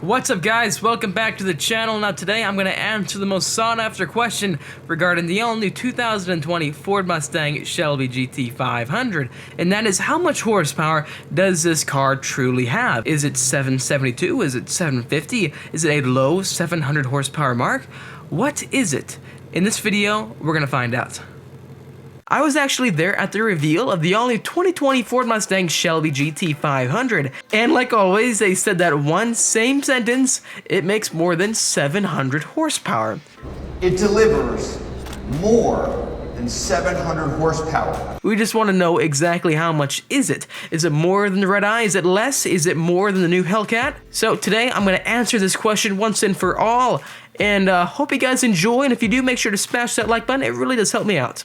What's up, guys? Welcome back to the channel. Now today I'm going to answer the most sought after question regarding the all-new 2020 Ford Mustang Shelby GT500, and that is, how much horsepower does this car truly have? Is it 772? Is it 750? Is it a low 700 horsepower mark? What is it? In this video, we're going to find out. I was actually there at the reveal of the all-new 2020 Ford Mustang Shelby GT500, and like always, they said that one same sentence, it makes more than 700 horsepower. It delivers more than 700 horsepower. We just want to know exactly how much is it. Is it more than the red eye? Is it less? Is it more than the new Hellcat? So today, I'm going to answer this question once and for all, and hope you guys enjoy, and if you do, make sure to smash that like button. It really does help me out.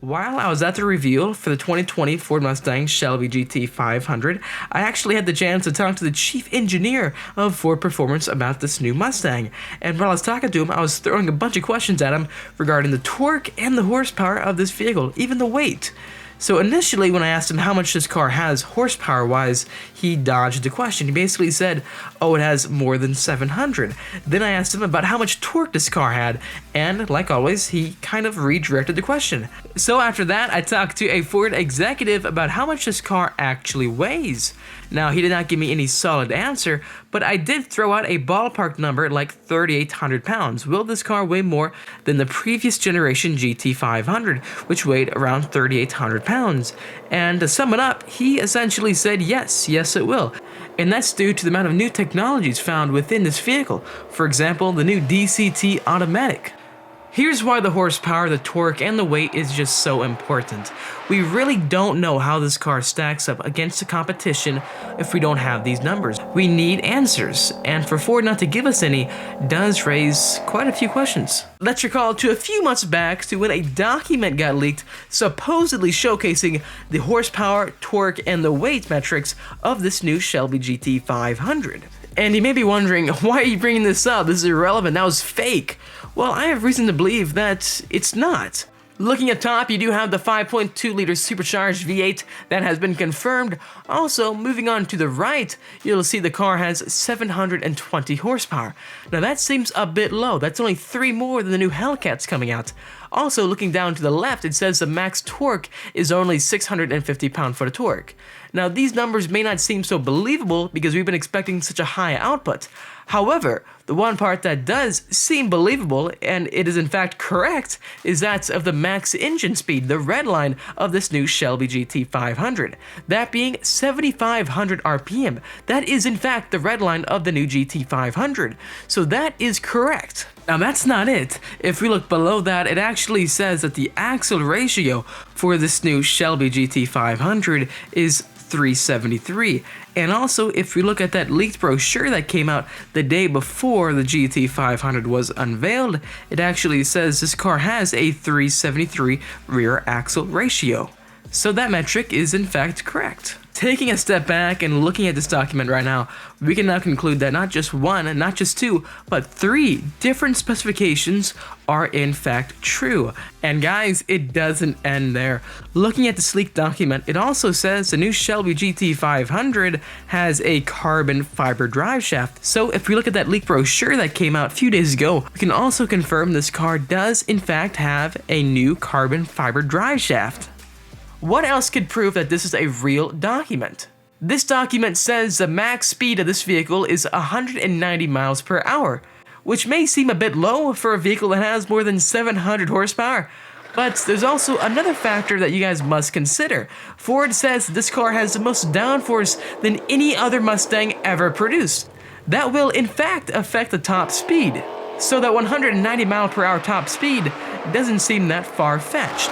While I was at the reveal for the 2020 Ford Mustang Shelby GT500, I actually had the chance to talk to the chief engineer of Ford Performance about this new Mustang. And while I was talking to him, I was throwing a bunch of questions at him regarding the torque and the horsepower of this vehicle, even the weight. So initially, when I asked him how much this car has horsepower-wise, he dodged the question. He basically said, oh, it has more than 700. Then I asked him about how much torque this car had, and like always, he kind of redirected the question. So after that, I talked to a Ford executive about how much this car actually weighs. Now, he did not give me any solid answer, but I did throw out a ballpark number like 3,800 pounds. Will this car weigh more than the previous generation GT500, which weighed around 3,800 pounds? And to sum it up, he essentially said yes, it will. And that's due to the amount of new technologies found within this vehicle. For example, the new DCT automatic. Here's why the horsepower, the torque, and the weight is just so important. We really don't know how this car stacks up against the competition if we don't have these numbers. We need answers, and for Ford not to give us any does raise quite a few questions. Let's recall to a few months back to when a document got leaked supposedly showcasing the horsepower, torque, and the weight metrics of this new Shelby GT500. And you may be wondering, why are you bringing this up? This is irrelevant. That was fake. Well, I have reason to believe that it's not. Looking at top, you do have the 5.2-liter supercharged V8 that has been confirmed. Also, moving on to the right, you'll see the car has 720 horsepower. Now that seems a bit low. That's only 3 more than the new Hellcats coming out. Also, looking down to the left, it says the max torque is only 650 pound-foot of torque. Now, these numbers may not seem so believable because we've been expecting such a high output. However, the one part that does seem believable, and it is in fact correct, is that of the max engine speed, the red line of this new Shelby GT500. That being 7,500 RPM. That is in fact the red line of the new GT500. So that is correct. Now that's not it. If we look below that, it actually says that the axle ratio for this new Shelby GT500 is 373. And also, if we look at that leaked brochure that came out the day before the GT500 was unveiled, it actually says this car has a 373 rear axle ratio. So that metric is in fact correct. Taking a step back and looking at this document right now, we can now conclude that not just one, not just two, but 3 different specifications are in fact true. And guys, it doesn't end there. Looking at the sleek document, it also says the new Shelby GT500 has a carbon fiber drive shaft. So if we look at that leaked brochure that came out a few days ago, we can also confirm this car does in fact have a new carbon fiber drive shaft. What else could prove that this is a real document? This document says the max speed of this vehicle is 190 miles per hour, which may seem a bit low for a vehicle that has more than 700 horsepower. But there's also another factor that you guys must consider. Ford says this car has the most downforce than any other Mustang ever produced. That will in fact affect the top speed. So that 190 mile per hour top speed doesn't seem that far-fetched.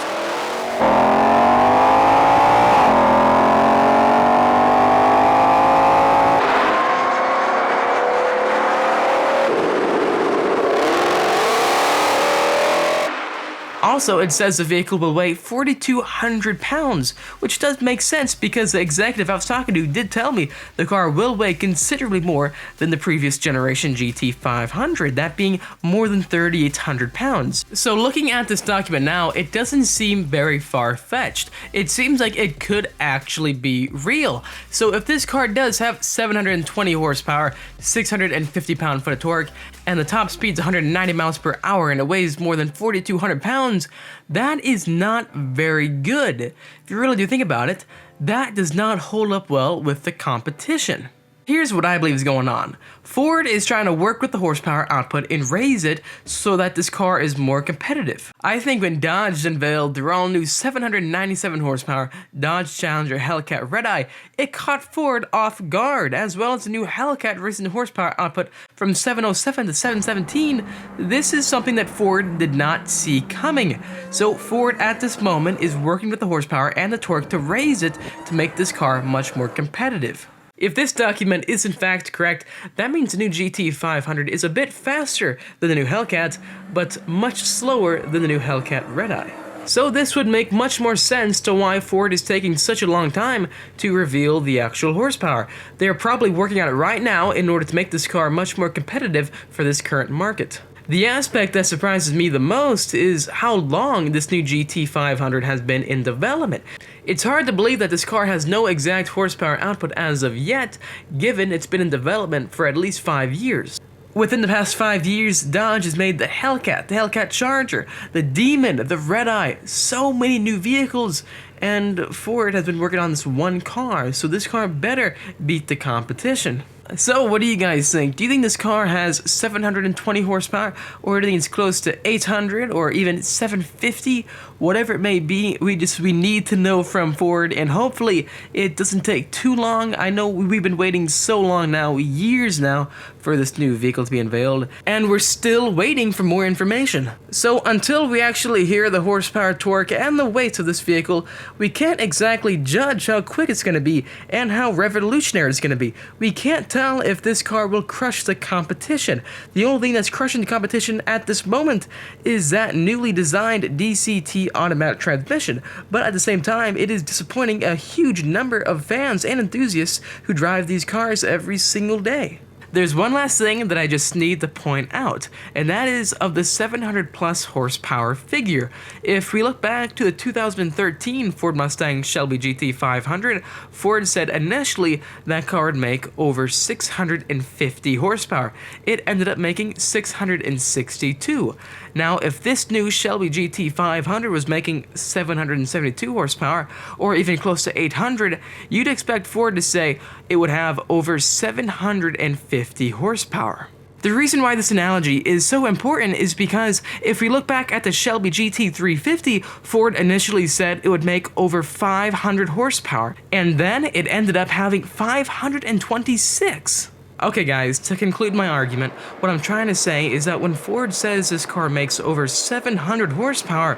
Also, it says the vehicle will weigh 4,200 pounds, which does make sense because the executive I was talking to did tell me the car will weigh considerably more than the previous generation GT500, that being more than 3,800 pounds. So looking at this document now, it doesn't seem very far-fetched. It seems like it could actually be real. So if this car does have 720 horsepower, 650 pound-foot of torque, and the top speed's 190 miles per hour and it weighs more than 4,200 pounds, that is not very good. If you really do think about it, that does not hold up well with the competition. Here's what I believe is going on. Ford is trying to work with the horsepower output and raise it so that this car is more competitive. I think when Dodge unveiled their all-new 797 horsepower Dodge Challenger Hellcat Red-Eye, it caught Ford off guard, as well as the new Hellcat raising the horsepower output from 707 to 717. This is something that Ford did not see coming. So Ford at this moment is working with the horsepower and the torque to raise it to make this car much more competitive. If this document is in fact correct, that means the new GT500 is a bit faster than the new Hellcat, but much slower than the new Hellcat Red-Eye. So this would make much more sense to why Ford is taking such a long time to reveal the actual horsepower. They are probably working on it right now in order to make this car much more competitive for this current market. The aspect that surprises me the most is how long this new GT500 has been in development. It's hard to believe that this car has no exact horsepower output as of yet, given it's been in development for at least 5 years. Within the past 5 years, Dodge has made the Hellcat Charger, the Demon, the Red-Eye, so many new vehicles, and Ford has been working on this one car, so this car better beat the competition. So what do you guys think? Do you think this car has 720 horsepower, or do you think it's close to 800 or even 750? Whatever it may be, we need to know from Ford, and hopefully it doesn't take too long. I know we've been waiting so long now, years now, for this new vehicle to be unveiled, and we're still waiting for more information. So until we actually hear the horsepower, torque, and the weight of this vehicle, we can't exactly judge how quick it's going to be and how revolutionary it's going to be. We can't tell if this car will crush the competition. The only thing that's crushing the competition at this moment is that newly designed DCT automatic transmission, but at the same time, it is disappointing a huge number of fans and enthusiasts who drive these cars every single day. There's one last thing that I just need to point out, and that is of the 700 plus horsepower figure. If we look back to the 2013 Ford Mustang Shelby GT500, Ford said initially that car would make over 650 horsepower. It ended up making 662. Now, if this new Shelby GT500 was making 772 horsepower, or even close to 800, you'd expect Ford to say it would have over 750 horsepower. The reason why this analogy is so important is because if we look back at the Shelby GT350, Ford initially said it would make over 500 horsepower, and then it ended up having 526. Okay guys, to conclude my argument, what I'm trying to say is that when Ford says this car makes over 700 horsepower,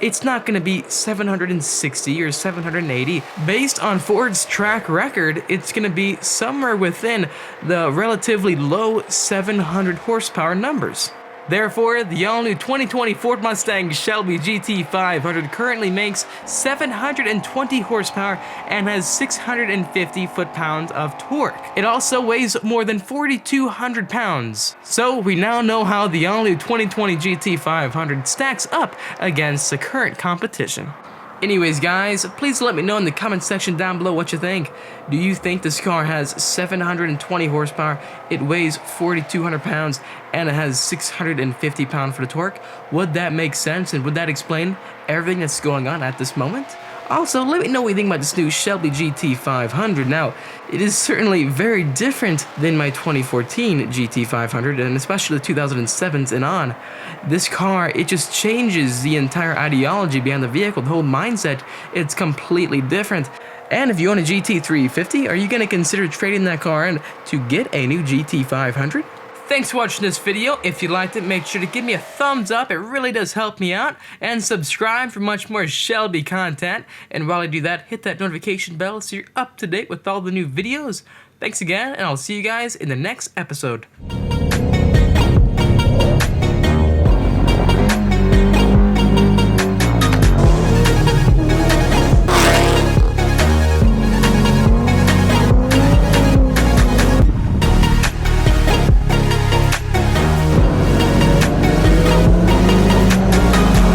it's not going to be 760 or 780. Based on Ford's track record, it's going to be somewhere within the relatively low 700 horsepower numbers. Therefore, the all-new 2020 Ford Mustang Shelby GT500 currently makes 720 horsepower and has 650 foot-pounds of torque. It also weighs more than 4,200 pounds. So we now know how the all-new 2020 GT500 stacks up against the current competition. Anyways guys, please let me know in the comment section down below what you think. Do you think this car has 720 horsepower, it weighs 4,200 pounds, and it has 650 pound-foot of torque? Would that make sense, and would that explain everything that's going on at this moment? Also, let me know what you think about this new Shelby GT500. Now, it is certainly very different than my 2014 GT500, and especially the 2007s and on. This car, it just changes the entire ideology behind the vehicle, the whole mindset. It's completely different. And if you own a GT350, are you going to consider trading that car in to get a new GT500? Thanks for watching this video. If you liked it, make sure to give me a thumbs up. It really does help me out. And subscribe for much more Shelby content. And while I do that, hit that notification bell so you're up to date with all the new videos. Thanks again, and I'll see you guys in the next episode.